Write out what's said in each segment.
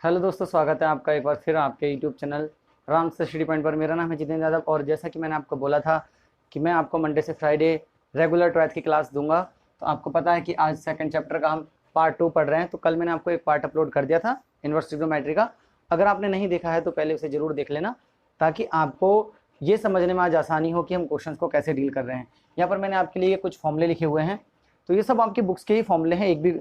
Hello दोस्तों, स्वागत है आपका एक बार फिर आपके यूट्यूब चैनल राम से स्टडी पॉइंट पर। मेरा नाम है जितेंद्र यादव और जैसा कि मैंने आपको बोला था कि मैं आपको मंडे से फ्राइडे रेगुलर 12th की क्लास दूंगा। तो आपको पता है कि आज सेकंड चैप्टर का हम पार्ट 2 पढ़ रहे हैं। तो कल मैंने आपको एक पार्ट अपलोड कर दिया था इन्वर्स ट्रिग्नोमेट्री का। अगर आपने नहीं देखा है तो पहले उसे ज़रूर देख लेना, ताकि आपको ये समझने में आज आसानी हो कि हम क्वेश्चन को कैसे डील कर रहे हैं। यहाँ पर मैंने आपके लिए कुछ फॉर्मूले लिखे हुए हैं। तो ये सब आपकी बुक्स के ही फॉर्मूले हैं, एक भी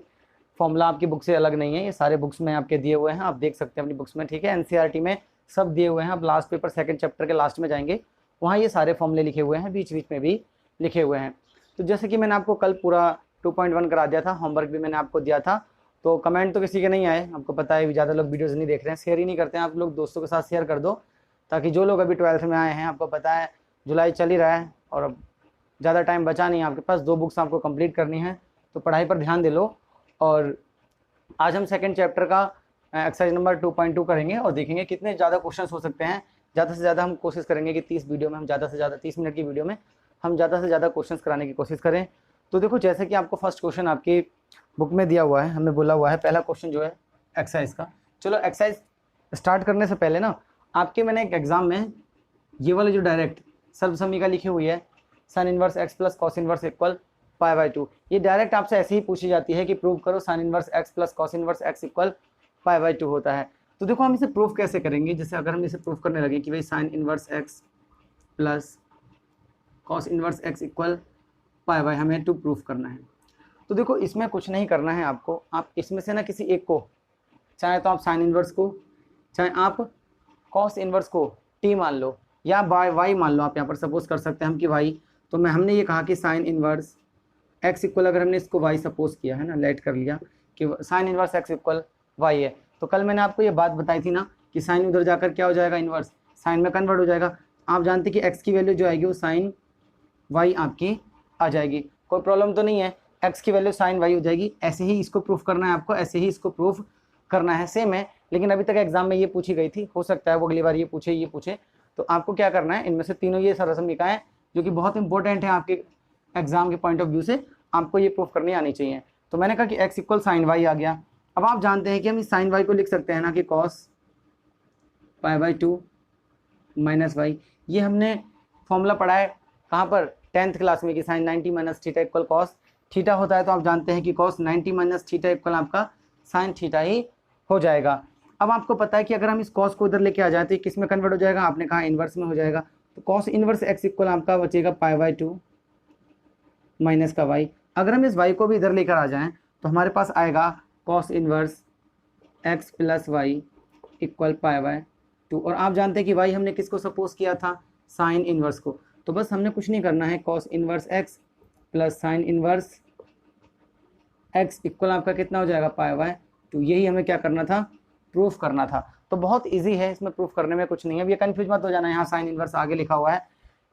फॉर्मूला आपकी बुक से अलग नहीं है। ये सारे बुक्स में आपके दिए हुए हैं, आप देख सकते हैं अपनी बुक्स में, ठीक है। एनसीईआरटी में सब दिए हुए हैं। आप लास्ट पेपर सेकंड चैप्टर के लास्ट में जाएंगे, वहाँ ये सारे फॉर्मूले लिखे हुए हैं, बीच बीच में भी लिखे हुए हैं। तो जैसे कि मैंने आपको कल पूरा 2.1 करा दिया था, होमवर्क भी मैंने आपको दिया था। तो कमेंट तो किसी के नहीं आए, आपको पता है ज़्यादा लोग वीडियोज़ नहीं देख रहे हैं, शेयर ही नहीं करते हैं। आप लोग दोस्तों के साथ शेयर कर दो, ताकि जो लोग अभी 12th में आए हैं, आपको पता है जुलाई चल ही रहा है और अब ज़्यादा टाइम बचा नहीं है आपके पास, 2 बुक्स आपको कंप्लीट करनी है। तो पढ़ाई पर ध्यान दे लो। और आज हम सेकंड चैप्टर का एक्सरसाइज नंबर 2.2 करेंगे और देखेंगे कितने ज़्यादा क्वेश्चंस हो सकते हैं। ज़्यादा से ज़्यादा हम कोशिश करेंगे कि 30 वीडियो में हम ज़्यादा से ज़्यादा 30 मिनट की वीडियो में हम ज़्यादा से ज़्यादा क्वेश्चंस कराने की कोशिश करें। तो देखो, जैसे कि आपको फर्स्ट क्वेश्चन आपकी बुक में दिया हुआ है, हमें बोला हुआ है पहला क्वेश्चन जो है एक्सरसाइज का। चलो एक्सरसाइज स्टार्ट करने से पहले ना, आपके मैंने एक एग्जाम में ये वाले जो डायरेक्ट सर्वसमीका लिखी हुई है, sign inverse x plus cos inverse equal pi by 2, ये डायरेक्ट आपसे ऐसे ही पूछी जाती है कि प्रूव करो sign inverse x plus cos inverse x equal pi by 2 होता है। तो देखो हम इसे प्रूव कैसे करेंगे। जैसे अगर हम इसे प्रूव करने लगे कि भाई sign inverse x plus cos inverse x equal pi by हमें 2 प्रूव करना है। तो देखो इसमें कुछ नहीं करना है आपको, आप इसमें से ना किसी एक को, चाहे तो आप साइन इनवर्स को, चाहे आप कॉस इनवर्स को टी मान लो, या बाय वाई मान लो। आप यहाँ पर सपोज कर सकते हैं हम कि वाई, तो हमने ये कहा कि साइन इनवर्स एक्स इक्वल, अगर हमने इसको वाई सपोज किया है ना, लेट कर लिया कि sine inverse x equal y है। तो कल मैंने आपको ये बात बताई थी ना कि साइन उधर जाकर क्या हो जाएगा, इनवर्स साइन में कन्वर्ट हो जाएगा। आप जानते कि एक्स की वैल्यू जो आएगी वो साइन वाई आपकी आ जाएगी, कोई प्रॉब्लम तो नहीं है। एक्स की वैल्यू साइन वाई हो जाएगी। ऐसे ही इसको प्रूफ करना है आपको, ऐसे ही इसको प्रूफ करना है, सेम है। लेकिन अभी तक एग्जाम में ये पूछी गई थी, हो सकता है वो अगली बार ये पूछे। तो आपको क्या करना है, इनमें से तीनों ये सर्वसमीकाएं जो कि बहुत इंपॉर्टेंट है आपके एग्जाम के पॉइंट ऑफ व्यू से, आपको ये प्रूफ करनी आनी चाहिए। तो मैंने कहा कि एक्स इक्वल साइन वाई आ गया। अब आप जानते हैं कि हम इस साइन वाई को लिख सकते हैं ना कि cos pi by 2 minus y. ये हमने फॉर्मूला पढ़ा है कहाँ पर, 10th क्लास में, कि sine 90 minus theta equal cos theta होता है। तो आप जानते हैं कि कॉस 90 माइनस थीटा इक्वल आपका साइन थीटा ही हो जाएगा। अब आपको पता है कि अगर हम इस कॉस को उधर लेके आ जाते हैं, किस में कन्वर्ट हो जाएगा, आपने कहा इन्वर्स में हो जाएगा। तो कॉस इन्वर्स एक्स इक्वल आपका बचेगा पाई बाई 2 माइनस का वाई। अगर हम इस वाई को भी इधर लेकर आ जाएं तो हमारे पास आएगा cos inverse x plus y equal pi by 2। और आप जानते हैं कि वाई हमने किसको सपोज किया था, साइन इन्वर्स को। तो बस हमने कुछ नहीं करना है, cos inverse x plus sign inverse x equal आपका कितना हो जाएगा, पाई बाई 2। यही हमें क्या करना था, प्रूफ करना था। तो बहुत इजी है, इसमें प्रूफ करने में कुछ नहीं है। अब ये कन्फ्यूज मत हो जाना, यहाँ साइन इन्वर्स आगे लिखा हुआ है,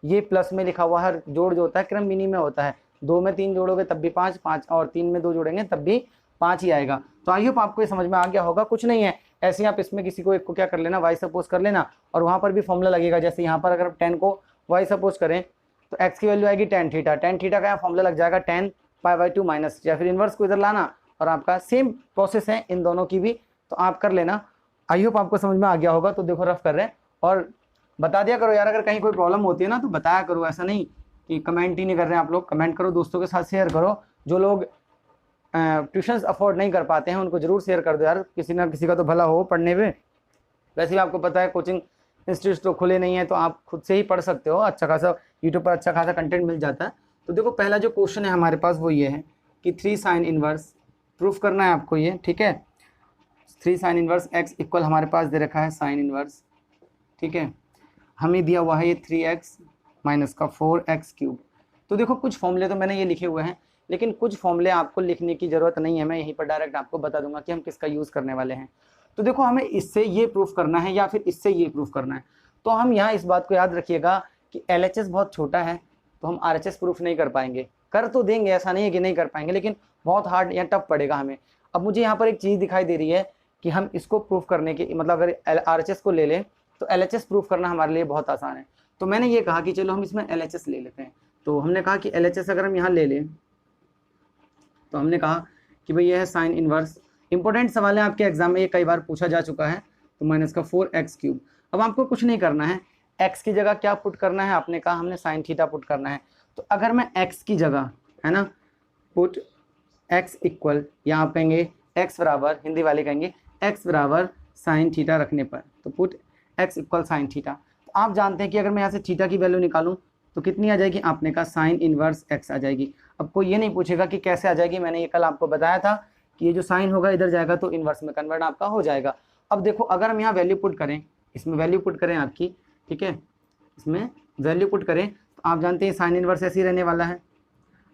ये प्लस में लिखा हुआ है। जोड़ जो होता है क्रम मिनी में होता है, 2 में 3 जोड़ोगे तब भी 5, 5 और 3 में 2 जोड़ेंगे तब भी 5 ही आएगा। तो आई होप आपको ये समझ में आ गया होगा। कुछ नहीं है, ऐसे ही आप इसमें किसी को एक को क्या कर लेना, वाई सपोज कर लेना, और वहाँ पर भी फॉर्मूला लगेगा। जैसे यहाँ पर अगर 10 को वाई सपोज करें तो एक्स की वैल्यू आएगी tan थीटा, tan थीटा का यहाँ फॉर्मूला लग जाएगा tan पाई बाई 2 माइनस, या फिर इन्वर्स को इधर लाना, और आपका सेम प्रोसेस है इन दोनों की भी, तो आप कर लेना। आई होप आपको समझ में आ गया होगा। तो देखो रफ कर रहे हैं, और बता दिया करो यार, अगर कहीं कोई प्रॉब्लम होती है ना तो बताया करो। ऐसा नहीं कि कमेंट ही नहीं कर रहे हैं आप लोग, कमेंट करो, दोस्तों के साथ शेयर करो। जो लोग ट्यूशन्स अफोर्ड नहीं कर पाते हैं उनको जरूर शेयर कर दो यार, किसी ना किसी का तो भला हो पढ़ने में। वैसे भी आपको पता है कोचिंग इंस्टीट्यूट तो खुले नहीं है, तो आप खुद से ही पढ़ सकते हो, अच्छा खासा यूट्यूब पर अच्छा खासा कंटेंट मिल जाता है। तो देखो पहला जो क्वेश्चन है हमारे पास वो ये है कि 3 साइन इनवर्स प्रूफ करना है आपको ये, ठीक है। 3 साइन इनवर्स एक्स इक्वल हमारे पास दे रखा है साइन इनवर्स, ठीक है। हमें दिया हुआ है ये 3x माइनस का 4x क्यूब। तो देखो कुछ फॉर्मूले तो मैंने ये लिखे हुए हैं, लेकिन कुछ फॉर्मूले आपको लिखने की ज़रूरत नहीं है, मैं यहीं पर डायरेक्ट आपको बता दूंगा कि हम किसका यूज़ करने वाले हैं। तो देखो हमें इससे ये प्रूफ करना है या फिर इससे ये प्रूफ करना है। तो हम यहाँ इस बात को याद रखिएगा कि LHS बहुत छोटा है, तो हम RHS प्रूफ नहीं कर पाएंगे। कर तो देंगे, ऐसा नहीं है कि नहीं कर पाएंगे, लेकिन बहुत हार्ड या टफ पड़ेगा हमें। अब मुझे यहाँ पर एक चीज़ दिखाई दे रही है कि हम इसको प्रूफ करने के, मतलब अगर RHS को ले लें तो LHS प्रूफ करना हमारे लिए बहुत आसान है। तो मैंने ये कहा कि चलो हम इसमें LHS ले लेते हैं। तो हमने कहा कि LHS अगर हम यहाँ ले लें, तो हमने कहा कि भाई यह है साइन इनवर्स इंपॉर्टेंट सवाल है आपके एग्जाम में, ये कई बार पूछा जा चुका है। तो माइनस का 4x3। अब आपको कुछ नहीं करना है, x की जगह क्या पुट करना है, आपने कहा हमने साइन थीटा पुट करना है। तो अगर मैं x की जगह, है ना, पुट x इक्वल, यहाँ आप कहेंगे x बराबर, हिंदी वाले कहेंगे x बराबर साइन थीटा रखने पर, तो put x equal sine theta. तो आप जानते हैं कि अगर मैं यहाँ से थीटा की वैल्यू निकालूं तो कितनी आ जाएगी, आपने कहा साइन इनवर्स x आ जाएगी। अब कोई ये नहीं पूछेगा कि कैसे आ जाएगी, मैंने ये कल आपको बताया था कि ये जो साइन होगा इधर जाएगा तो इनवर्स में कन्वर्ट आपका हो जाएगा। अब देखो अगर हम यहाँ वैल्यू पुट करें, इसमें वैल्यू पुट करें आपकी, ठीक है, इसमें वैल्यू पुट करें तो आप जानते हैं साइन इनवर्स ऐसे ही रहने वाला है।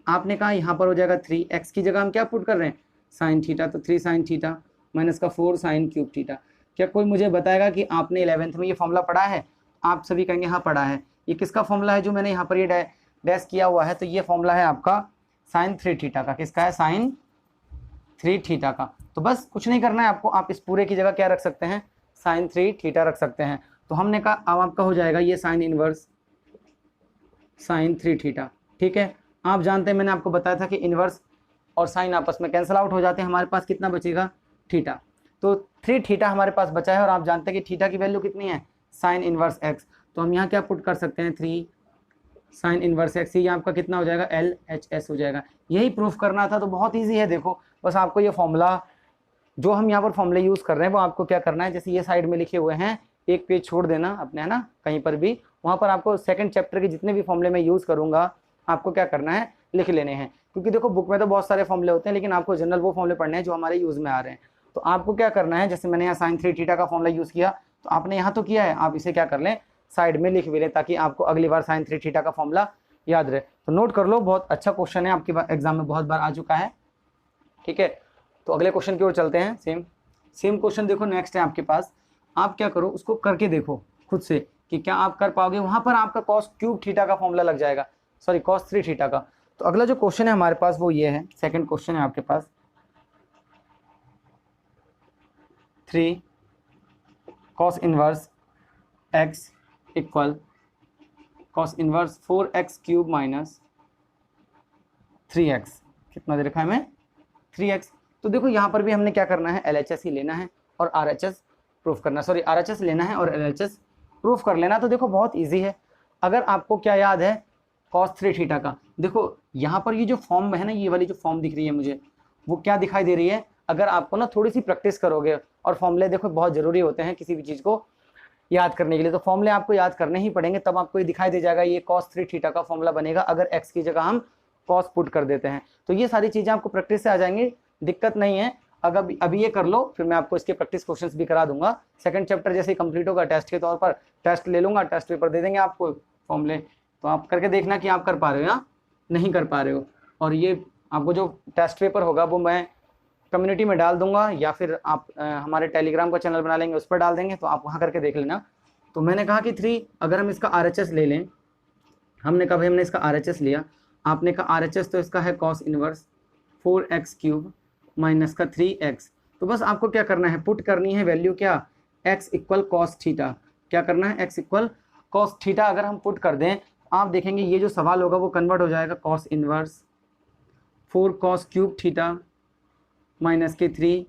आपने कहा यहाँ पर हो जाएगा 3x की जगह हम क्या पुट कर रहे हैं, साइन थीटा, तो 3 साइन थीटा माइनस का 4 साइन क्यूब थीटा। क्या कोई मुझे बताएगा कि आपने 11th में ये फॉर्मूला पढ़ा है? आप सभी कहेंगे हाँ पढ़ा है। ये किसका फॉर्मूला है जो मैंने यहाँ पर ये डैश किया हुआ है? तो ये फॉर्मूला है आपका साइन 3 थीटा का। किसका है? साइन 3 थीटा का। तो बस कुछ नहीं करना है आपको, आप इस पूरे की जगह क्या रख सकते हैं, साइन 3 थीटा रख सकते हैं। तो हमने कहा अब आपका हो जाएगा ये साइन इनवर्स साइन 3 थीटा, ठीक है। आप जानते हैं मैंने आपको बताया था कि इनवर्स और साइन आपस में कैंसिल आउट हो जाते हैं, हमारे पास कितना बचेगा, थीटा। तो 3 थीटा हमारे पास बचा है और आप जानते हैं कि थीटा की वैल्यू कितनी है, साइन इनवर्स एक्स। तो हम यहाँ क्या पुट कर सकते हैं, 3 साइन इनवर्स एक्स, ये आपका कितना हो जाएगा, LHS हो जाएगा। यही प्रूफ करना था, तो बहुत ईजी है। देखो बस आपको ये फॉर्मूला जो हम यहाँ पर फॉर्मूले यूज़ कर रहे हैं वो आपको क्या करना है, जैसे ये साइड में लिखे हुए हैं, एक पेज छोड़ देना अपने, है ना, कहीं पर भी, वहाँ पर आपको सेकंड चैप्टर के जितने भी फॉर्मूले मैं यूज़ करूँगा आपको क्या करना है, लिख लेने हैं। क्योंकि देखो बुक में तो बहुत सारे फॉर्मूले होते हैं, लेकिन आपको जनरल वो फॉर्मूले पढ़ने हैं जो हमारे यूज़ में आ रहे हैं। तो आपको क्या करना है, जैसे मैंने यहाँ साइन 3 थीटा का फॉर्मूला यूज़ किया, तो आपने यहाँ तो किया है, आप इसे क्या कर लें, साइड में लिख भी लें, ताकि आपको अगली बार साइन 3 थीटा का फॉर्मूला याद रहे। तो नोट कर लो, बहुत अच्छा क्वेश्चन है, आपके एग्जाम में बहुत बार आ चुका है, ठीक है। तो अगले क्वेश्चन की ओर चलते हैं। सेम क्वेश्चन देखो नेक्स्ट है आपके पास। आप क्या करो, उसको करके देखो खुद से कि क्या आप कर पाओगे। वहाँ पर आपका कॉस क्यूब थीटा का फॉर्मूला लग जाएगा, सॉरी कॉस 3 थीटा का। तो अगला जो क्वेश्चन है हमारे पास वो ये है, सेकंड क्वेश्चन है आपके पास, 3 cos inverse x equal cos inverse 4x cube minus 3x। कितना दे रखा है हमें, 3x। तो देखो यहाँ पर भी हमने क्या करना है, LHS ही लेना है और RHS प्रूफ करना, सॉरी RHS लेना है और LHS प्रूफ कर लेना। तो देखो बहुत इजी है। अगर आपको क्या याद है cos 3 थीटा का, देखो यहाँ पर ये जो फॉर्म है ना, ये वाली जो फॉर्म दिख रही है मुझे, वो क्या दिखाई दे रही है, अगर आपको ना थोड़ी सी प्रैक्टिस करोगे, और फॉर्मूले देखो बहुत ज़रूरी होते हैं किसी भी चीज़ को याद करने के लिए, तो फॉर्मूले आपको याद करने ही पड़ेंगे, तब आपको ये दिखाई दे जाएगा ये cos 3 थीटा का फॉर्मूला बनेगा अगर x की जगह हम cos पुट कर देते हैं। तो ये सारी चीज़ें आपको प्रैक्टिस से आ जाएंगी, दिक्कत नहीं है। अगर अभी ये कर लो, फिर मैं आपको इसके प्रैक्टिस क्वेश्चंस भी करा दूंगा। सेकंड चैप्टर जैसे ही कंप्लीट होगा, टेस्ट के तौर पर टेस्ट ले लूंगा, टेस्ट पेपर दे देंगे आपको फॉर्मूले, तो आप करके देखना कि आप कर पा रहे हो या नहीं कर पा रहे हो। और ये आपको जो टेस्ट पेपर होगा वो मैं कम्युनिटी में डाल दूंगा, या फिर आप हमारे टेलीग्राम का चैनल बना लेंगे, उस पर डाल देंगे, तो आप वहाँ करके देख लेना। तो मैंने कहा कि 3, अगर हम इसका RHS ले लें, हमने कहा भाई हमने इसका RHS लिया, आपने कहा RHS तो इसका है cos inverse 4x cube minus का 3x। तो बस आपको क्या करना है, पुट करनी है वैल्यू क्या, x इक्वल कॉस थीटा। क्या करना है, x इक्वल कॉस थीटा अगर हम पुट कर दें, आप देखेंगे ये जो सवाल होगा वो कन्वर्ट हो जाएगा cos inverse 4 cos cube theta minus के 3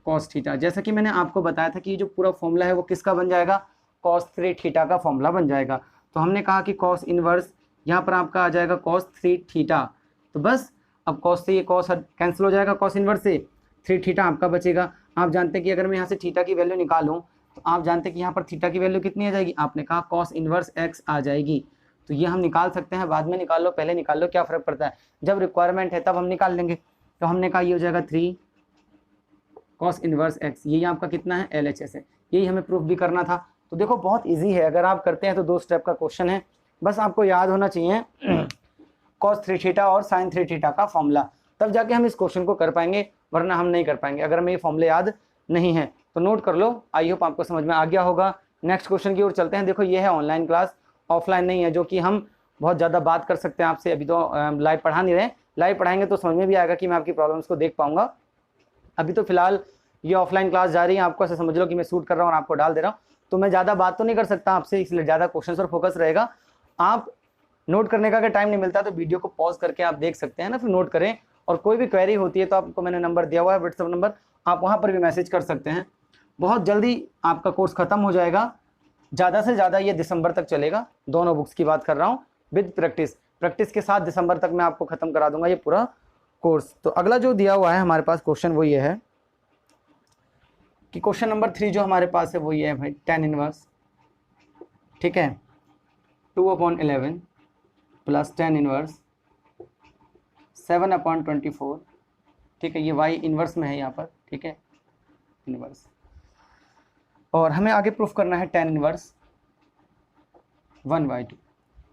कॉस थीटा। जैसा कि मैंने आपको बताया था कि ये जो पूरा फॉर्मूला है वो किसका बन जाएगा, कॉस 3 थीटा का फॉर्मूला बन जाएगा। तो हमने कहा कि कॉस इनवर्स यहाँ पर आपका आ जाएगा कॉस 3 थीटा। तो बस अब कॉस से ये कॉस कैंसिल हो जाएगा, कॉस इनवर्स से 3 थीटा आपका बचेगा। आप जानते हैं कि अगर मैं यहाँ से थीटा की वैल्यू निकालूँ, तो आप जानते हैं कि यहाँ पर थीटा की वैल्यू कितनी आ जाएगी, आपने कहा कॉस इनवर्स एक्स आ जाएगी। तो ये हम निकाल सकते हैं, बाद में निकाल लो, पहले निकाल लो, क्या फ़र्क पड़ता है, जब रिक्वायरमेंट है तब हम निकाल लेंगे। तो हमने कहा ये हो जाएगा 3 कॉस इनवर्स एक्स, यही आपका कितना है, LHS है। यही हमें प्रूफ भी करना था। तो देखो बहुत इजी है, अगर आप करते हैं तो 2 स्टेप का क्वेश्चन है, बस आपको याद होना चाहिए cos 3 थीटा और sin 3 थीटा का फॉर्मूला, तब जाके हम इस क्वेश्चन को कर पाएंगे, वरना हम नहीं कर पाएंगे अगर हमें ये फॉर्मूले याद नहीं है। तो नोट कर लो, आई होप आपको समझ में आ गया होगा। नेक्स्ट क्वेश्चन की ओर चलते हैं। देखो ये है ऑनलाइन क्लास, ऑफलाइन नहीं है, जो कि हम बहुत ज़्यादा बात कर सकते हैं आपसे। अभी तो लाइव पढ़ा नहीं रहे, लाइव पढ़ाएंगे तो समझ में भी आएगा कि मैं आपकी प्रॉब्लम्स को देख पाऊंगा। अभी तो फिलहाल ये ऑफलाइन क्लास जा रही है, आपको ऐसे समझ लो कि मैं शूट कर रहा हूँ और आपको डाल दे रहा हूँ, तो मैं ज़्यादा बात तो नहीं कर सकता आपसे, इसलिए ज़्यादा क्वेश्चन पर फोकस रहेगा। आप नोट करने का अगर टाइम नहीं मिलता तो वीडियो को पॉज करके आप देख सकते हैं ना, फिर नोट करें। और कोई भी क्वेरी होती है तो आपको मैंने नंबर दिया हुआ है, व्हाट्सएप नंबर, आप वहाँ पर भी मैसेज कर सकते हैं। बहुत जल्दी आपका कोर्स ख़त्म हो जाएगा, ज़्यादा से ज़्यादा ये दिसंबर तक चलेगा। दोनों बुक्स की बात कर रहा हूँ विद प्रैक्टिस के साथ दिसंबर तक मैं आपको ख़त्म करा दूंगा ये पूरा कोर्स। तो अगला जो दिया हुआ है हमारे पास क्वेश्चन वो ये है कि क्वेश्चन नंबर 3 जो हमारे पास है वो ये है भाई, tan इनवर्स, ठीक है, 2/11 प्लस tan इनवर्स 7/24, ठीक है, ये y इनवर्स में है यहाँ पर, ठीक है, इनवर्स। और हमें आगे प्रूफ करना है tan इनवर्स 1/2।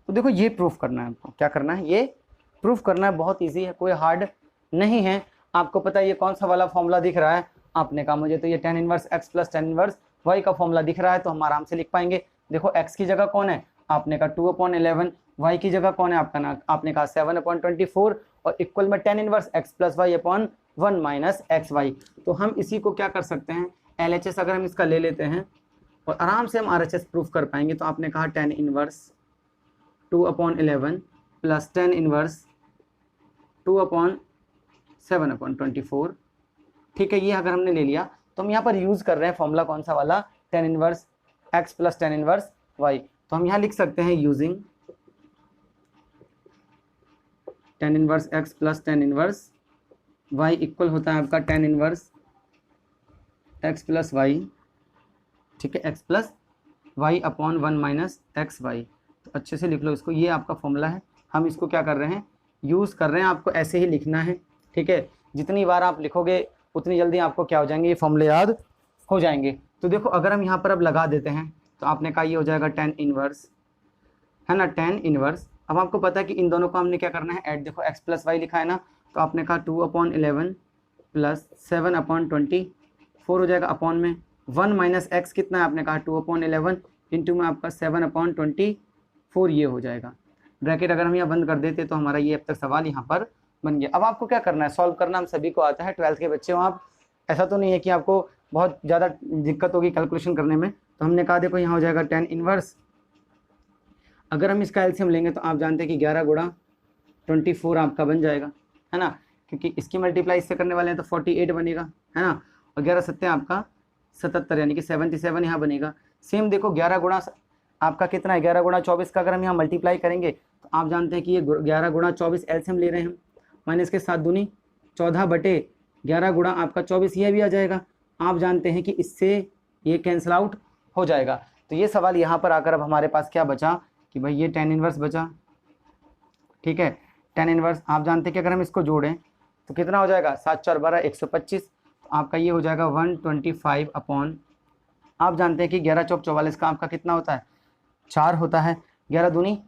तो देखो ये प्रूफ करना है, आपको क्या करना है, ये प्रूफ करना है। बहुत इजी है, कोई हार्ड नहीं है। आपको पता है ये कौन सा वाला फॉर्मूला दिख रहा है, आपने कहा मुझे तो ये tan inverse x plus tan inverse y का फॉर्मूला दिख रहा है, तो हम आराम से लिख पाएंगे। देखो x की जगह कौन है, आपने कहा 2/11, y की जगह कौन है आपने कहा 7/24, और इक्वल में tan inverse x plus y upon 1 minus x y. तो हम इसी को क्या कर सकते हैं, LHS अगर हम इसका ले लेते हैं और आराम से हम RHS प्रूफ कर पाएंगे। तो आपने कहा tan inverse 2/11 plus tan inverse 2/7/24, ठीक है, ये अगर हमने ले लिया तो हम यहाँ पर यूज़ कर रहे हैं फॉर्मूला कौन सा वाला, tan inverse x plus tan inverse y। तो हम यहाँ लिख सकते हैं using tan inverse x plus tan inverse y equal होता है आपका tan inverse x plus y, ठीक है, x plus y upon 1 minus x y. तो अच्छे से लिख लो इसको, ये आपका फॉर्मूला है। हम इसको क्या कर रहे हैं, यूज़ कर रहे हैं। आपको ऐसे ही लिखना है, ठीक है, जितनी बार आप लिखोगे उतनी जल्दी आपको क्या हो जाएंगे, ये फॉर्मूले याद हो जाएंगे। तो देखो अगर हम यहाँ पर अब लगा देते हैं तो आपने कहा ये हो जाएगा tan इनवर्स, है ना, tan इनवर्स। अब आपको पता है कि इन दोनों को हमने क्या करना है, ऐड। देखो x प्लस वाई लिखा है ना, तो आपने कहा 2/11 प्लस 7/24 हो जाएगा, अपॉन में 1 माइनस एक्स कितना है, आपने कहा 2/11 इंटू में आपका 7/24 ये हो जाएगा। ब्रैकेट अगर हम यहाँ बंद कर देते तो हमारा ये अब तक सवाल यहाँ पर बन गया। अब आपको क्या करना है, सॉल्व करना हम सभी को आता है, 12th के बच्चे हो आप, ऐसा तो नहीं है कि आपको बहुत ज़्यादा दिक्कत होगी कैलकुलेशन करने में। तो हमने कहा देखो यहाँ हो जाएगा tan इनवर्स, अगर हम इसका एलसीएम लेंगे तो आप जानते हैं कि 11 गुणा 24 आपका बन जाएगा, है ना, क्योंकि इसकी मल्टीप्लाई इससे करने वाले हैं तो 48 बनेगा, है ना, और 11 सत्ते आपका 77 यानी कि 77 यहाँ बनेगा। सेम देखो 11 गुणा आपका कितना है, 11 गुणा 24 का अगर हम यहाँ मल्टीप्लाई करेंगे तो आप जानते हैं कि ये 11 गुणा 24 एलसीएम ले रहे हैं हम, माइनस के 7 दूनी 14/11 गुणा आपका 24 ये भी आ जाएगा। आप जानते हैं कि इससे ये कैंसिल आउट हो जाएगा। तो ये सवाल यहाँ पर आकर अब हमारे पास क्या बचा कि भाई ये tan इनवर्स बचा, ठीक है, tan इनवर्स आप जानते हैं कि अगर हम इसको जोड़ें तो कितना हो जाएगा, 7 4 12 125, तो आपका ये हो जाएगा 125 अपॉन, आप जानते हैं कि 11 चौक 44 का आपका कितना होता है, 4 होता है, 11 दूनी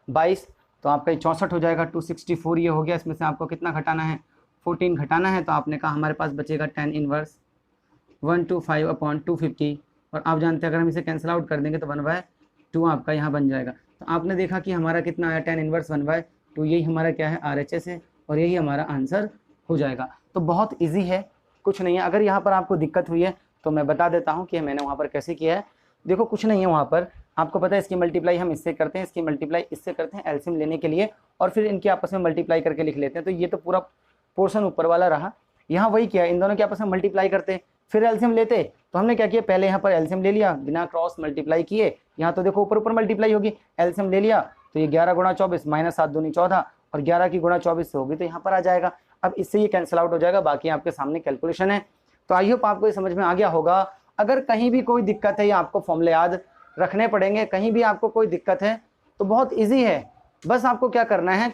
22, तो आपका ये 64 हो जाएगा, 264 ये हो गया। इसमें से आपको कितना घटाना है, 14 घटाना है। तो आपने कहा हमारे पास बचेगा tan इनवर्स 125 अपॉन 250, और आप जानते हैं अगर हम इसे कैंसिल आउट कर देंगे तो 1/2 आपका यहाँ बन जाएगा। तो आपने देखा कि हमारा कितना आया, tan इनवर्स 1/2, यही हमारा क्या है, RHS है, और यही हमारा आंसर हो जाएगा। तो बहुत ईजी है, कुछ नहीं है। अगर यहाँ पर आपको दिक्कत हुई है तो मैं बता देता हूँ कि मैंने वहाँ पर कैसे किया है। देखो कुछ नहीं है, वहाँ पर आपको पता है इसकी मल्टीप्लाई हम इससे करते हैं, इसकी मल्टीप्लाई इससे करते हैं एलसीएम लेने के लिए, और फिर इनके आपस में मल्टीप्लाई करके लिख लेते हैं। तो ये तो पूरा पोर्शन ऊपर वाला रहा। यहाँ वही किया, इन दोनों के आपस में मल्टीप्लाई करते फिर एलसीएम लेते। तो हमने क्या किया, पहले यहाँ पर एलसीएम ले लिया बिना क्रॉस मल्टीप्लाई किए। यहाँ तो देखो ऊपर ऊपर मल्टीप्लाई होगी, एलसीएम ले लिया तो ये 11 गुणा 24 माइनस 7 दूनी 14, और 11 की गुणा 24 से होगी तो यहाँ पर आ जाएगा। अब इससे ये कैंसिल आउट हो जाएगा, बाकी आपके सामने कैलकुलेशन है। तो आई होप आपको ये समझ में आ गया होगा। अगर कहीं भी कोई दिक्कत है या आपको फॉर्मूले याद रखने पड़ेंगे, कहीं भी आपको कोई दिक्कत है तो बहुत इजी है, बस आपको क्या करना है,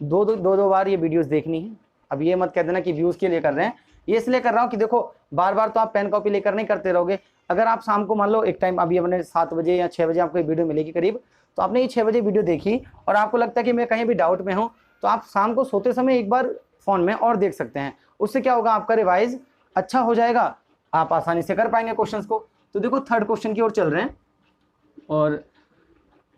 दो बार ये वीडियोस देखनी है। अब ये मत कह देना कि व्यूज़ के लिए कर रहे हैं, ये इसलिए कर रहा हूँ कि देखो बार बार तो आप पेन कॉपी लेकर नहीं करते रहोगे। अगर आप शाम को मान लो एक टाइम, अभी अपने 7 बजे या 6 बजे आपको वीडियो मिलेगी करीब, तो आपने ये 6 बजे वीडियो देखी और आपको लगता है कि मैं कहीं भी डाउट में हूँ, तो आप शाम को सोते समय एक बार फ़ोन में और देख सकते हैं। उससे क्या होगा, आपका रिवाइज अच्छा हो जाएगा, आप आसानी से कर पाएंगे क्वेश्चंस को। तो देखो थर्ड क्वेश्चन की ओर चल रहे हैं, और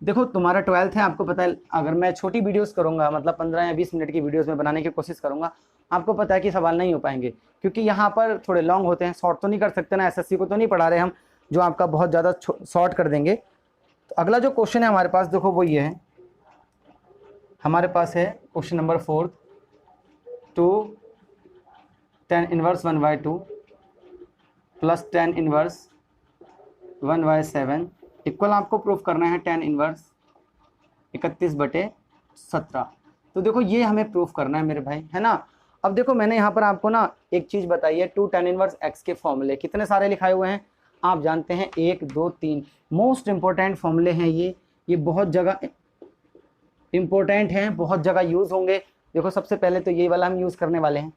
देखो तुम्हारा 12th है, आपको पता है अगर मैं छोटी वीडियोस करूंगा, मतलब 15 या 20 मिनट की वीडियोस में बनाने की कोशिश करूंगा, आपको पता है कि सवाल नहीं हो पाएंगे, क्योंकि यहाँ पर थोड़े लॉन्ग होते हैं। शॉर्ट तो नहीं कर सकते ना, एसएससी को तो नहीं पढ़ा रहे हम जो आपका बहुत ज़्यादा शॉर्ट कर देंगे। तो अगला जो क्वेश्चन है हमारे पास, देखो वो ये है, हमारे पास है question number 4, 2 tan inverse 1/2 plus tan inverse 1/7 equal आपको प्रूफ करना है टेन इनवर्स 31/17। तो देखो ये हमें प्रूफ करना है मेरे भाई, है ना। अब देखो मैंने यहाँ पर आपको ना एक चीज़ बताई है, 2 tan इनवर्स x के फॉर्मूले कितने सारे लिखाए हुए हैं आप जानते हैं, 1 2 3 मोस्ट इंपॉर्टेंट फॉर्मूले हैं ये बहुत जगह इंपॉर्टेंट हैं, बहुत जगह यूज़ होंगे। देखो सबसे पहले तो ये वाला हम यूज़ करने वाले हैं।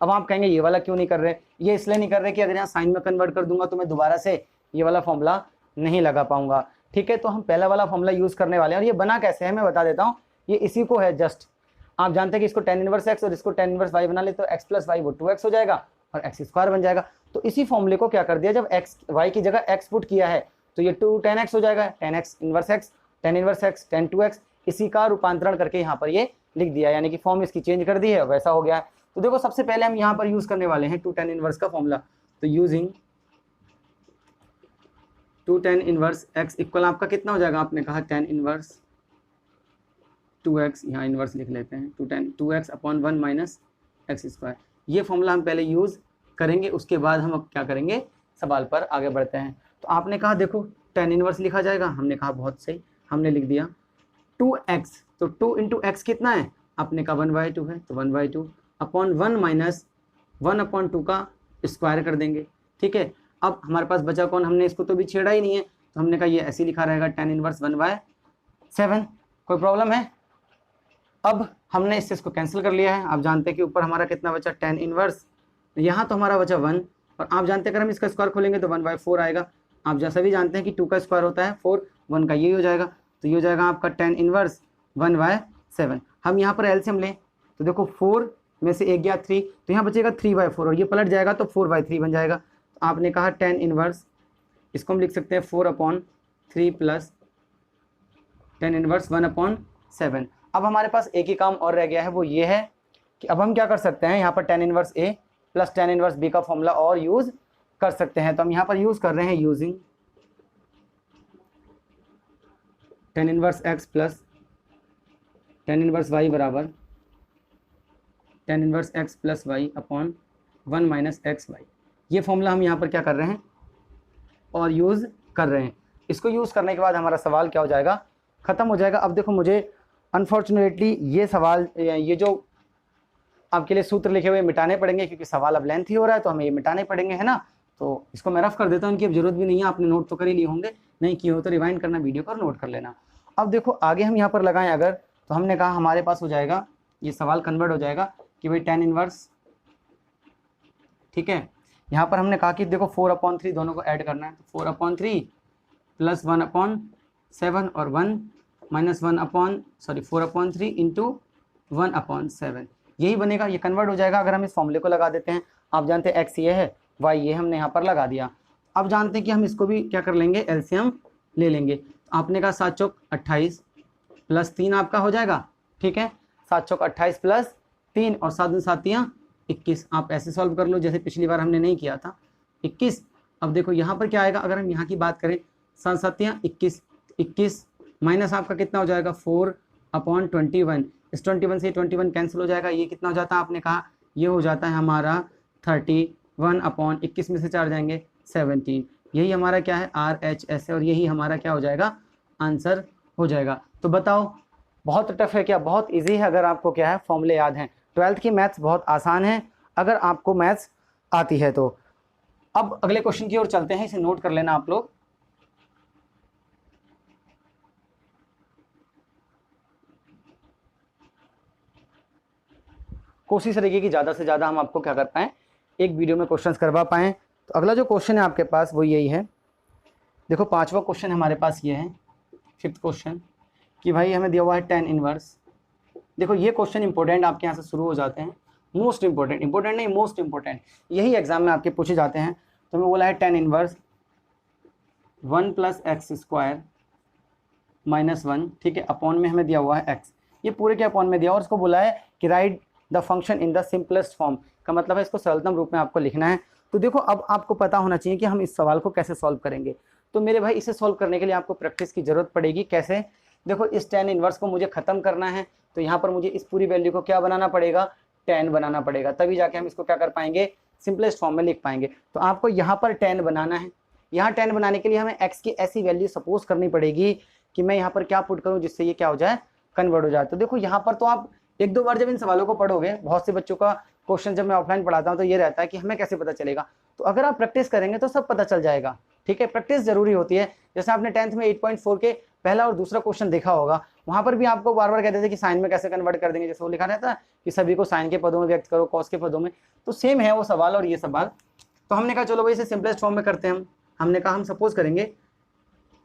अब आप कहेंगे ये वाला क्यों नहीं कर रहे, ये इसलिए नहीं कर रहे कि अगर यहाँ साइन में कन्वर्ट कर दूंगा तो मैं दोबारा से ये वाला फॉर्मूला नहीं लगा पाऊंगा, ठीक है। तो हम पहला वाला फॉर्मूला यूज़ करने वाले हैं और ये बना कैसे है मैं बता देता हूँ। ये इसी को है, जस्ट आप जानते हैं कि इसको tan इनवर्स x और इसको tan इनवर्स y बना ले तो x प्लस वाई वो 2x हो जाएगा और x स्क्वायर बन जाएगा। तो इसी फॉर्मूले को क्या कर दिया, जब x y की जगह x पुट किया है तो ये 2 tan x हो जाएगा, tan x inverse x tan inverse x tan 2x, इसी का रूपांतरण करके यहाँ पर ये लिख दिया, यानी कि फॉर्म इसकी चेंज कर दी है, वैसा हो गया है। तो देखो सबसे पहले हम यहाँ पर यूज़ करने वाले हैं 2 tan इनवर्स का फॉर्मूला। तो using 2 tan inverse x equal आपका कितना हो जाएगा, आपने कहा tan इनवर्स 2x, यहाँ इनवर्स लिख लेते हैं 2x upon 1 minus x square. ये फॉर्मूला हम पहले यूज़ करेंगे, उसके बाद हम अब क्या करेंगे, सवाल पर आगे बढ़ते हैं। तो आपने कहा देखो tan इनवर्स लिखा जाएगा, हमने कहा बहुत सही, हमने लिख दिया 2x, तो 2 इंटू एक्स कितना है, आपने कहा 1/2 है, तो 1/2 अपॉन 1 माइनस 1/2 का स्क्वायर कर देंगे, ठीक है। अब हमारे पास बचा कौन, हमने इसको तो भी छेड़ा ही नहीं है, तो हमने कहा ये ऐसे लिखा रहेगा tan इनवर्स 1/7। कोई प्रॉब्लम है। अब हमने इससे इसको कैंसिल कर लिया है, आप जानते हैं कि ऊपर हमारा कितना बचा tan इनवर्स, यहाँ तो हमारा बचा 1 और आप जानते हैं अगर हम इसका स्क्वायर खोलेंगे तो 1/4 आएगा। आप जैसा भी जानते हैं कि 2 का स्क्वायर होता है 4, 1 का यही हो जाएगा, तो ये हो जाएगा आपका tan इनवर्स 1/7। हम यहाँ पर एलसीएम लें तो देखो 4 में से 1 गया 3, तो यहाँ बचेगा 3/4 और ये पलट जाएगा तो 4/3 बन जाएगा। तो आपने कहा tan इनवर्स, इसको हम लिख सकते हैं 4/3 प्लस tan इनवर्स 1/7। अब हमारे पास एक ही काम और रह गया है, वो ये है कि अब हम क्या कर सकते हैं, यहाँ पर tan inverse a plus tan inverse b का फॉर्मूला और यूज़ कर सकते हैं। तो हम यहाँ पर यूज़ कर रहे हैं using tan inverse x plus tan inverse y बराबर tan inverse x plus y upon 1 minus x y. ये फॉर्मूला हम यहाँ पर क्या कर रहे हैं और यूज़ कर रहे हैं। इसको यूज़ करने के बाद हमारा सवाल क्या हो जाएगा, ख़त्म हो जाएगा। अब देखो मुझे अनफॉर्चुनेटली ये सवाल, ये जो आपके लिए सूत्र लिखे हुए मिटाने पड़ेंगे क्योंकि सवाल अब लेंथी हो रहा है, तो हमें ये मिटाने पड़ेंगे, है ना। तो इसको मैं रफ कर देता हूँ, इनकी अब जरूरत भी नहीं है, आपने नोट तो कर ही लिए होंगे, नहीं किए हो तो रिवाइंड करना वीडियो को और नोट कर लेना। अब देखो आगे हम यहाँ पर लगाएं अगर, तो हमने कहा हमारे पास हो जाएगा, ये सवाल कन्वर्ट हो जाएगा कि भाई tan इनवर्स, ठीक है। यहाँ पर हमने कहा कि देखो 4/3 दोनों को ऐड करना है, तो 4/3 प्लस 1/7 और 1 माइनस 4/3 इंटू 1/7, यही बनेगा, ये कन्वर्ट हो जाएगा अगर हम इस फॉर्मूले को लगा देते हैं। आप जानते हैं x ये है, y ये हमने यहाँ पर लगा दिया। अब जानते हैं कि हम इसको भी क्या कर लेंगे, एलसीएम ले लेंगे। आपने कहा 7 चौक 28 प्लस 3 आपका हो जाएगा, ठीक है। 7 चौक 28 प्लस 3 और 7 दूनी 7 21। आप ऐसे सॉल्व कर लो जैसे पिछली बार हमने नहीं किया था, 21। अब देखो यहाँ पर क्या आएगा, अगर हम यहाँ की बात करें 7 7 21, 21 माइनस आपका कितना हो जाएगा 4/21। इस 21 से 21 कैंसिल हो जाएगा, ये कितना हो जाता है, आपने कहा ये हो जाता है हमारा 31/21 में से 4 जाएंगे 17। यही हमारा क्या है, RHS है और यही हमारा क्या हो जाएगा, आंसर हो जाएगा। तो बताओ बहुत टफ है क्या, बहुत ईजी है अगर आपको क्या है फॉर्मूले याद हैं। 12th की मैथ्स बहुत आसान है अगर आपको मैथ्स आती है तो। अब अगले क्वेश्चन की ओर चलते हैं, इसे नोट कर लेना आप लोग। कोशिश रहेगी कि ज़्यादा से ज़्यादा हम आपको क्या कर पाएँ, एक वीडियो में क्वेश्चंस करवा पाएँ। तो अगला जो क्वेश्चन है आपके पास वो यही है। देखो 5वां क्वेश्चन हमारे पास ये है, 5th क्वेश्चन, कि भाई हमें दिया हुआ है tan इनवर्स। देखो ये क्वेश्चन इंपॉर्टेंट आपके यहाँ से शुरू हो जाते हैं, मोस्ट इंपॉर्टेंट, इंपॉर्टेंट नहीं मोस्ट इंपॉर्टेंट, यही एग्जाम में आपके पूछे जाते हैं। तो हमें बोला है tan inverse 1 plus x square minus 1, ठीक है, अपॉन में हमें दिया हुआ है x, ये पूरे के अपॉन में दिया और इसको बोला है कि right the function in the simplest form, का मतलब है इसको सरलतम रूप में आपको लिखना है। तो देखो अब आपको पता होना चाहिए कि हम इस सवाल को कैसे सॉल्व करेंगे। तो मेरे भाई इसे सॉल्व करने के लिए आपको प्रैक्टिस की जरूरत पड़ेगी। कैसे, देखो इस tan इनवर्स को मुझे ख़त्म करना है, तो यहाँ पर मुझे इस पूरी वैल्यू को क्या बनाना पड़ेगा, tan बनाना पड़ेगा, तभी जाके हम इसको क्या कर पाएंगे, सिंपलेस्ट फॉर्म में लिख पाएंगे। तो आपको यहाँ पर 10 बनाना है। यहाँ 10 बनाने के लिए हमें x की ऐसी वैल्यू सपोज करनी पड़ेगी कि मैं यहाँ पर क्या पुट करूँ जिससे ये क्या हो जाए, कन्वर्ट हो जाए। तो देखो यहाँ पर तो आप एक दो बार जब इन सवालों को पढ़ोगे, बहुत से बच्चों का क्वेश्चन जब मैं ऑफलाइन पढ़ाता हूँ तो ये रहता है कि हमें कैसे पता चलेगा। तो अगर आप प्रैक्टिस करेंगे तो सब पता चल जाएगा, ठीक है। प्रैक्टिस जरूरी होती है। जैसे आपने 10th में 8.4 के पहला और दूसरा क्वेश्चन देखा होगा, वहां पर भी आपको बार बार कहते थे कि साइन में कैसे कन्वर्ट कर देंगे, जैसे वो लिखा रहता है कि सभी को साइन के पदों में व्यक्त करो, कॉस के पदों में। तो सेम है वो सवाल और ये सवाल। तो हमने कहा चलो भाई इसे सिंपलेस्ट फॉर्म में करते हैं। हमने कहा हम सपोज करेंगे,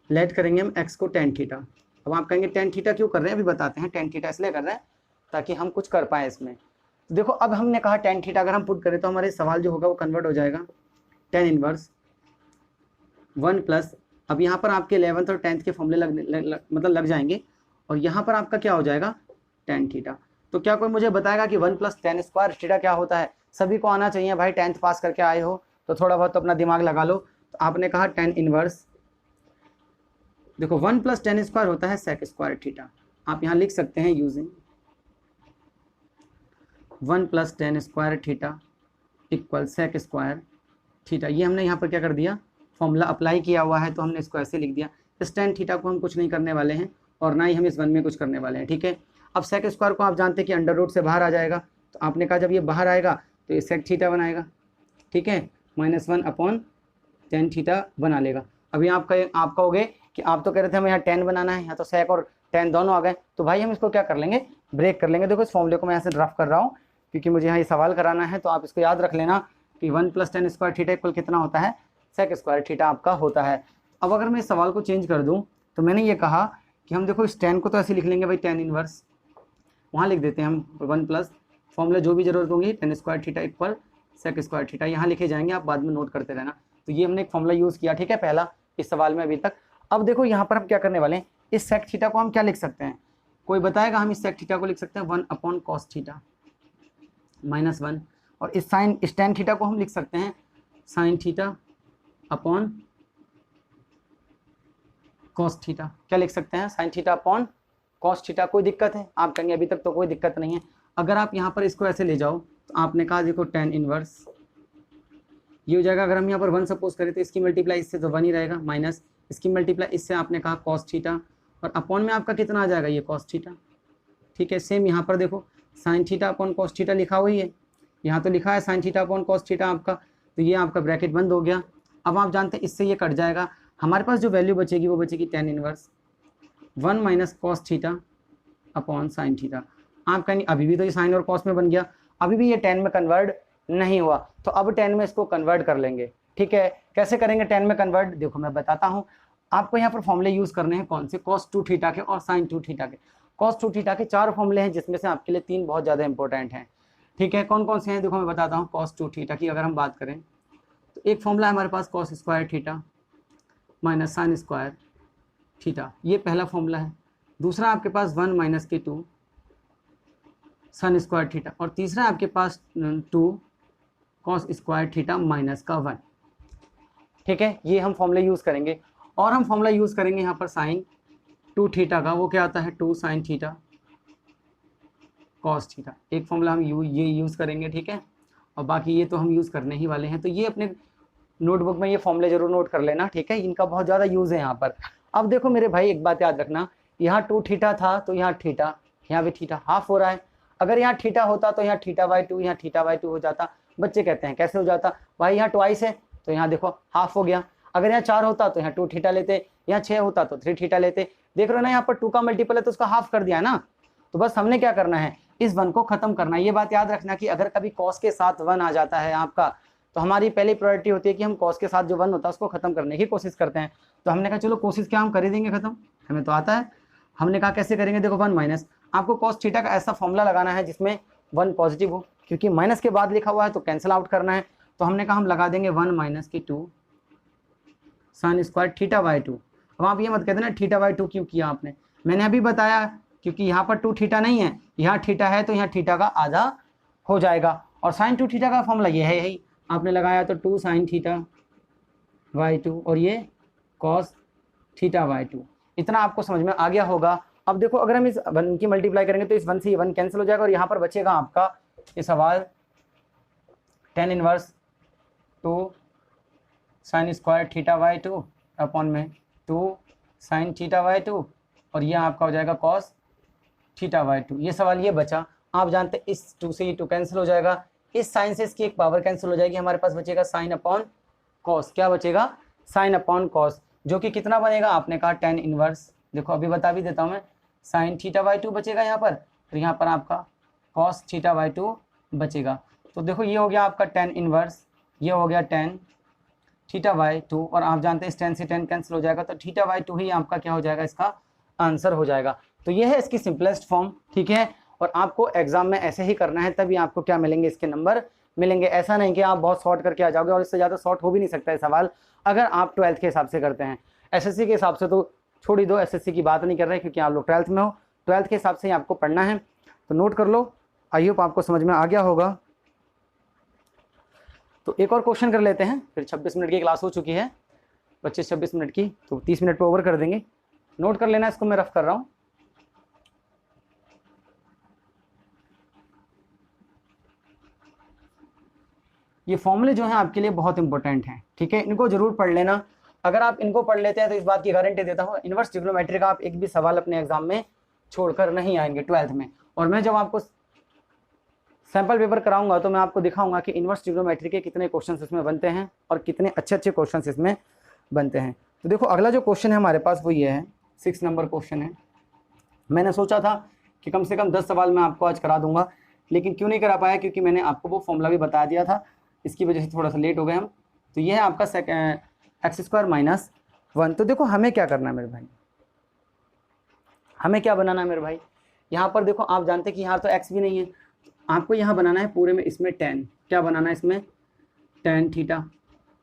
लेट करेंगे हम x को tan थीटा। अब आप कहेंगे tan थीटा क्यों कर रहे हैं, अभी बताते हैं। tan थीटा इसलिए कर रहे हैं ताकि हम कुछ कर पाए इसमें। तो देखो अब हमने कहा tan थीटा अगर हम पुट करें तो हमारे सवाल जो होगा वो कन्वर्ट हो जाएगा tan इनवर्स 1 प्लस, अब यहाँ पर आपके 11th और 10th के फॉर्मूले मतलब लग जाएंगे, और यहाँ पर आपका क्या हो जाएगा tan थीटा। तो क्या कोई मुझे बताएगा कि 1 प्लस tan स्क्वायर थीटा क्या होता है? सभी को आना चाहिए भाई, 10th पास करके आए हो तो थोड़ा बहुत तो अपना दिमाग लगा लो। तो आपने कहा tan इनवर्स, देखो 1 प्लस tan स्क्वायर होता है sec स्क्वायर थीटा। आप यहाँ लिख सकते हैं using 1 plus tan square theta equal sec square theta. ये हमने यहाँ पर क्या कर दिया, फॉर्मूला अप्लाई किया हुआ है, तो हमने इसको ऐसे लिख दिया। इस tan थीटा को हम कुछ नहीं करने वाले हैं और ना ही हम इस 1 में कुछ करने वाले हैं, ठीक है। अब sec स्क्वायर को आप जानते हैं कि अंडर रूट से बाहर आ जाएगा, तो आपने कहा जब ये बाहर आएगा तो ये sec थीटा बनाएगा, ठीक है, -1 अपॉन tan थीटा बना लेगा। अभी आप कहोगे कि आप तो कह रहे थे हमें यहाँ tan बनाना है, यहाँ तो sec और tan दोनों आ गए, तो भाई हम इसको क्या कर लेंगे, ब्रेक कर लेंगे। देखो इस फॉर्मूले को मैं ऐसे ड्राफ्ट कर रहा हूँ क्योंकि मुझे यहाँ ये सवाल कराना है, तो आप इसको याद रख लेना कि 1 plus tan square theta equal कितना होता है, sec स्क्वायर थीटा आपका होता है। अब अगर मैं इस सवाल को चेंज कर दूँ तो मैंने ये कहा कि हम देखो इस tan को तो ऐसे लिख लेंगे भाई, tan इनवर्स वहाँ लिख देते हैं हम 1 प्लस फॉर्मूला जो भी जरूरत होगी tan square theta equal sec square theta, यहाँ लिखे जाएंगे, आप बाद में नोट करते रहना। तो ये हमने एक फॉर्मूला यूज़ किया, ठीक है, पहला इस सवाल में अभी तक। अब देखो यहाँ पर हम क्या करने वाले हैं, इस sec थीटा को हम क्या लिख सकते हैं, कोई बताएगा? हम इस sec थीटा को लिख सकते हैं 1 अपॉन कॉस थीटा -1, और इस tan थीटा को हम लिख सकते हैं sin theta upon cos theta. क्या लिख सकते हैं, sin theta upon cos theta. कोई दिक्कत है? आप कहेंगे अभी तक तो कोई दिक्कत नहीं है। अगर आप यहाँ पर इसको ऐसे ले जाओ तो आपने कहा देखो tan इनवर्स ये हो जाएगा। अगर हम यहाँ पर 1 सपोज करें तो इसकी मल्टीप्लाई इससे तो 1 ही रहेगा, माइनस इसकी मल्टीप्लाई इससे आपने कहा कॉस थीटा, और अपॉन में आपका कितना आ जाएगा, ये कॉस थीटा, ठीक है। सेम यहाँ पर देखो sin theta upon cos theta लिखा हुआ ही है, यहाँ तो लिखा है sin theta upon cos theta आपका, तो ये आपका ब्रैकेट बंद हो गया। अब आप जानते हैं इससे ये कट जाएगा, हमारे पास जो वैल्यू बचेगी वो बचेगी tan inverse 1 minus cos theta upon sine theta. आप कहेंगे अभी भी तो ये साइन और कॉस में बन गया, अभी भी ये tan में कन्वर्ट नहीं हुआ, तो अब tan में इसको कन्वर्ट कर लेंगे, ठीक है। कैसे करेंगे tan में कन्वर्ट, देखो मैं बताता हूँ आपको। यहाँ पर फॉर्मूले यूज़ करने हैं कौन से, cos 2 थीटा के और sin 2 थीटा के। cos 2 थीटा के 4 फॉर्मूले हैं जिसमें से आपके लिए 3 बहुत ज़्यादा इंपॉर्टेंट हैं, ठीक है। कौन कौन से हैं देखो मैं बताता हूँ। cos 2 थीटा की अगर हम बात करें तो एक फॉर्मूला है हमारे पास cos square theta minus sine square theta, ये पहला फॉर्मूला है। दूसरा आपके पास 1 माइनस के 2 सन स्क्वायर थीटा, और तीसरा आपके पास 2 कॉस स्क्वायर थीटा माइनस का 1, ठीक है। ये हम फॉर्मूला यूज़ करेंगे, और हम फॉर्मूला यूज़ करेंगे यहाँ पर साइन 2 थीटा का, वो क्या आता है 2 साइन थीटा कॉस थीटा। एक फॉर्मूला हम ये यूज़ करेंगे, ठीक है, और बाकी ये तो हम यूज़ करने ही वाले हैं। तो ये अपने नोटबुक में ये फॉर्मूले जरूर नोट कर लेना, ठीक है, इनका बहुत ज़्यादा यूज़ है यहाँ पर। अब देखो मेरे भाई एक बात याद रखना, यहाँ 2 थीटा था तो यहाँ थीटा, यहाँ भी थीटा हाफ हो रहा है। अगर यहाँ थीटा होता तो यहाँ θ/2, यहाँ θ/2 हो जाता। बच्चे कहते हैं कैसे हो जाता भाई, यहाँ ट्वाइस है तो यहाँ देखो हाफ हो गया। अगर यहाँ 4 होता तो यहाँ 2 थीटा लेते, यहाँ 6 होता तो 3 थीटा लेते। देख रहे हो ना, यहाँ पर 2 का मल्टीपल है तो उसका हाफ कर दिया ना। तो बस हमने क्या करना है, इस 1 को खत्म करना है। ये बात याद रखना कि अगर कभी कॉस के साथ 1 आ जाता है आपका, तो हमारी पहली प्रायोरिटी होती है कि हम कॉस के साथ जो 1 होता है उसको खत्म करने की कोशिश करते हैं। तो हमने कहा चलो कोशिश क्या हम कर ही देंगे खत्म, हमें तो आता है। हमने कहा कैसे करेंगे, देखो 1 माइनस, आपको कॉस थीटा का ऐसा फॉर्मूला लगाना है जिसमें 1 पॉजिटिव हो, क्योंकि माइनस के बाद लिखा हुआ है तो कैंसिल आउट करना है। तो हमने कहा हम लगा देंगे 1 माइनस की 2 साइन स्क्वायर θ/2। अब आप ये मत कहते ना θ/2 क्यों किया आपने, मैंने अभी बताया क्योंकि यहाँ पर 2 थीटा नहीं है, यहाँ थीटा है तो यहाँ थीटा का आधा हो जाएगा। और साइन 2 थीटा का फॉर्मूला ये है, यही आपने लगाया तो 2 साइन θ/2 और ये कॉस θ/2। इतना आपको समझ में आ गया होगा। अब देखो अगर हम इस 1 की मल्टीप्लाई करेंगे तो इस 1 से ये 1 कैंसिल हो जाएगा, और यहाँ पर बचेगा आपका ये सवाल tan inverse 2 sine square theta by 2 upon में 2 साइन थीटा बाई 2 और यह आपका हो जाएगा कॉस थीटा बाई 2। ये सवाल ये बचा। आप जानते हैं इस 2 से ये 2 कैंसिल हो जाएगा, इस साइन से इसकी एक पावर कैंसिल हो जाएगी, हमारे पास बचेगा साइन अपॉन कॉस। क्या बचेगा? साइन अपॉन कॉस, जो कि कितना बनेगा? आपने कहा tan इनवर्स। देखो अभी बता भी देता हूँ मैं, साइन थीटा बाई 2 बचेगा यहाँ पर, फिर यहाँ पर आपका कॉस थीटा बाई 2 बचेगा। तो देखो ये हो गया आपका tan इनवर्स, ये हो गया tan थीटा बाई 2 और आप जानते हैं इस tan से tan कैंसिल हो जाएगा, तो थीटा बाई 2 ही आपका क्या हो जाएगा? इसका आंसर हो जाएगा। तो ये है इसकी सिंपलेस्ट फॉर्म, ठीक है। और आपको एग्जाम में ऐसे ही करना है, तभी आपको क्या मिलेंगे? इसके नंबर मिलेंगे। ऐसा नहीं कि आप बहुत शॉर्ट करके आ जाओगे, और इससे ज़्यादा शॉर्ट हो भी नहीं सकता है सवाल अगर आप 12th के हिसाब से करते हैं। एसएससी के हिसाब से तो छोड़ ही दो, एसएससी की बात नहीं कर रहे क्योंकि आप लोग 12th में हो। 12th के हिसाब से ही आपको पढ़ना है, तो नोट कर लो। आई होप आपको समझ में आ गया होगा। तो एक और क्वेश्चन कर लेते हैं, फिर 26 मिनट की क्लास हो चुकी है, 25-26 मिनट की, तो 30 मिनट पर ओवर कर देंगे। नोट कर लेना, इसको मैं रफ कर रहा हूँ। ये फॉर्मूले जो हैं आपके लिए बहुत इंपॉर्टेंट हैं, ठीक है, इनको जरूर पढ़ लेना। अगर आप इनको पढ़ लेते हैं तो इस बात की गारंटी देता हूँ इन्वर्स ट्रिग्नोमेट्री का आप एक भी सवाल अपने एग्जाम में छोड़कर नहीं आएंगे 12th में। और मैं जब आपको सैंपल पेपर कराऊंगा तो मैं आपको दिखाऊंगा कि इन्वर्स ट्रिग्नोमेट्री के कितने क्वेश्चंस इसमें बनते हैं और कितने अच्छे अच्छे क्वेश्चंस इसमें बनते हैं। तो देखो अगला जो क्वेश्चन है हमारे पास वो ये है, 6 नंबर क्वेश्चन है। मैंने सोचा था कि कम से कम 10 सवाल मैं आपको आज करा दूंगा, लेकिन क्यों नहीं करा पाया? क्योंकि मैंने आपको वो फॉर्मूला भी बता दिया था, इसकी वजह से थोड़ा सा लेट हो गए हम। तो ये है आपका x² - 1। तो देखो हमें क्या करना है मेरे भाई, हमें क्या बनाना है मेरे भाई? यहाँ पर देखो आप जानते हैं कि यहाँ तो x भी नहीं है, आपको यहाँ बनाना है पूरे में इसमें tan। क्या बनाना है इसमें? tan थीटा,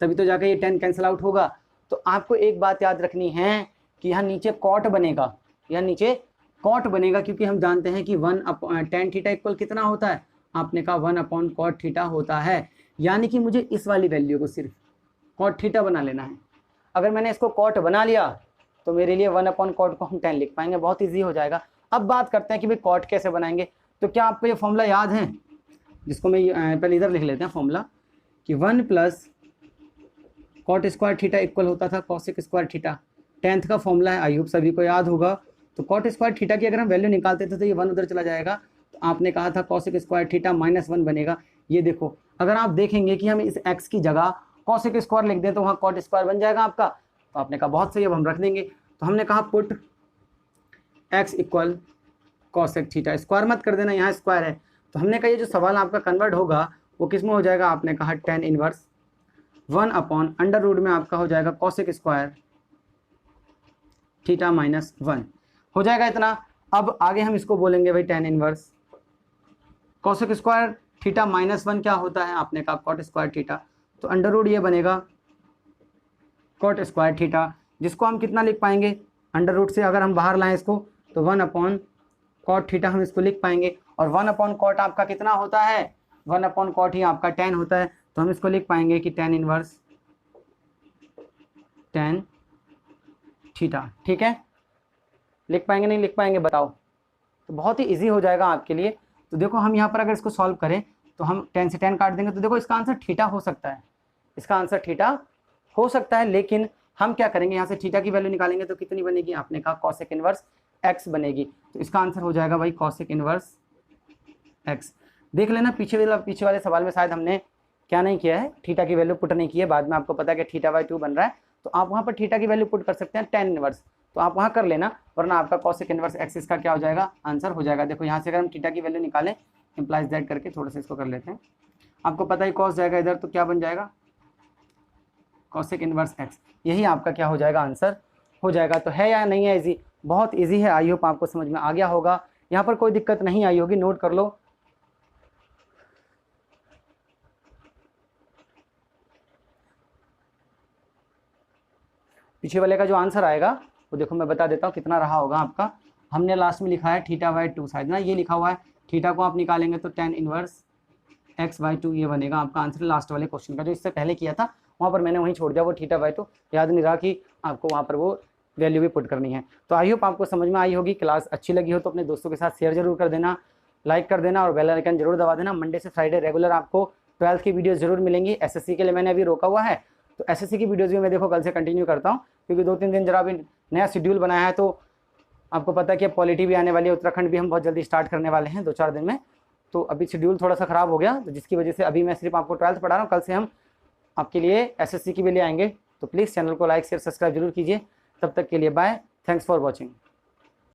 तभी तो जाकर ये tan कैंसिल आउट होगा। तो आपको एक बात याद रखनी है कि यहाँ नीचे कॉट बनेगा, यहाँ नीचे कॉट बनेगा, क्योंकि हम जानते हैं कि 1 tan थीटा इक्वल कितना होता है? आपने कहा 1 अपॉन कॉट थीटा होता है। यानी कि मुझे इस वाली वैल्यू को सिर्फ कॉट थीटा बना लेना है। अगर मैंने इसको कॉट बना लिया तो मेरे लिए 1 अपॉन कॉट को हम 10 लिख पाएंगे, बहुत ईजी हो जाएगा। अब बात करते हैं कि भाई कॉट कैसे बनाएंगे। तो क्या आपको ये फॉर्मूला याद है, जिसको मैं पहले इधर लिख लेते हैं फॉर्मूला, कि 1 plus cot square theta equal होता था कॉसेक स्क्वायर थीटा। 10th का फॉर्मूला है, आई होप सभी को याद होगा। तो कॉट स्क्वायर थीटा की अगर हम वैल्यू निकालते थे तो ये 1 उधर चला जाएगा, तो आपने कहा था कॉसेक स्क्वायर थीटा -1 बनेगा। ये देखो अगर आप देखेंगे कि हम इस x की जगह कॉसेक स्क्वायर लिख दें तो वहाँ कॉट स्क्वायर बन जाएगा आपका। तो आपने कहा बहुत सही, अब हम रख देंगे। तो हमने कहा put x equal cosec theta, square मत कर देना, यहाँ स्क्वायर है। तो हमने कहा ये जो सवाल आपका कन्वर्ट होगा वो किस में हो जाएगा? आपने कहा tan inverse 1 upon under root में आपका हो जाएगा कॉसेक स्क्वायर थीटा -1 हो जाएगा इतना। अब आगे हम इसको बोलेंगे भाई tan inverse cosec square theta -1 क्या होता है? आपने कहा कॉट स्क्वायर थीटा, तो अंडर रूट ये बनेगा कॉट स्क्वायर थीटा, जिसको हम कितना लिख पाएंगे? अंडर रूट से अगर हम बाहर लाएं इसको तो 1 अपॉन कॉट थीटा हम इसको लिख पाएंगे। और 1 अपॉन कॉट आपका कितना होता है? 1 अपॉन कॉट ही आपका tan होता है, तो हम इसको लिख पाएंगे कि tan इनवर्स tan थीटा। ठीक है, लिख पाएंगे नहीं लिख पाएंगे बताओ? तो बहुत ही इजी हो जाएगा आपके लिए। तो देखो हम यहाँ पर अगर इसको सॉल्व करें तो हम tan से tan काट देंगे, तो देखो इसका आंसर थीटा हो सकता है, इसका आंसर थीटा हो सकता है। लेकिन हम क्या करेंगे, यहाँ से थीटा की वैल्यू निकालेंगे तो कितनी बनेगी? आपने कहा कॉसेक इनवर्स x बनेगी, तो इसका आंसर हो जाएगा भाई कॉसेक इनवर्स x। देख लेना पीछे वाले सवाल में शायद हमने क्या नहीं किया है, थीटा की वैल्यू पुट नहीं की है। बाद में आपको पता है कि θ/2 बन रहा है, तो आप वहाँ पर थीटा की वैल्यू पुट कर सकते हैं tan इनवर्स, तो आप वहाँ कर लेना, वरना आपका कॉसेक इनवर्स x इसका क्या हो जाएगा? आंसर हो जाएगा। देखो यहाँ से अगर हम थीटा की वैल्यू निकालें इम्प्लाइज दैट करके थोड़ा सा इसको कर लेते हैं, आपको पता ही कॉस जाएगा इधर, तो क्या बन जाएगा? Cosec inverse x। यही आपका क्या हो जाएगा? आंसर हो जाएगा। तो है या नहीं है इजी? बहुत इजी है। आई होप आपको समझ में आ गया होगा, यहाँ पर कोई दिक्कत नहीं आई होगी, नोट कर लो। पीछे वाले का जो आंसर आएगा वो देखो मैं बता देता हूँ कितना रहा होगा आपका। हमने लास्ट में लिखा है θ/2 शायद ना, ये लिखा हुआ है। थीटा को आप निकालेंगे तो tan इनवर्स x/2 ये बनेगा आपका आंसर लास्ट वाले क्वेश्चन का। जो इससे पहले किया था वहाँ पर मैंने वहीं छोड़ दिया, वो θ/2 याद नहीं रहा कि आपको वहाँ पर वो वैल्यू भी पुट करनी है। तो आई होप आपको समझ में आई होगी। क्लास अच्छी लगी हो तो अपने दोस्तों के साथ शेयर जरूर कर देना, लाइक कर देना और बेल आइकन जरूर दबा देना। मंडे से फ्राइडे रेगुलर आपको ट्वेल्थ की वीडियो ज़रूर मिलेंगी। एसएससी के लिए मैंने अभी रोका हुआ है, तो एसएससी की वीडियोज़ भी मैं देखो कल से कंटिन्यू करता हूँ, क्योंकि 2-3 दिन जरा अभी नया शेड्यूल बनाया है। तो आपको पता है कि अब पॉलिटी भी आने वाली है, उत्तराखंड भी हम बहुत जल्दी स्टार्ट करने वाले हैं 2-4 दिन में। तो अभी शेड्यूल थोड़ा सा ख़राब हो गया, तो जिसकी वजह से अभी मैं सिर्फ आपको ट्वेल्थ पढ़ा रहा हूँ। कल से हम आपके लिए एसएससी की भी ले आएंगे। तो प्लीज़ चैनल को लाइक शेयर सब्सक्राइब जरूर कीजिए। तब तक के लिए बाय, थैंक्स फॉर वॉचिंग।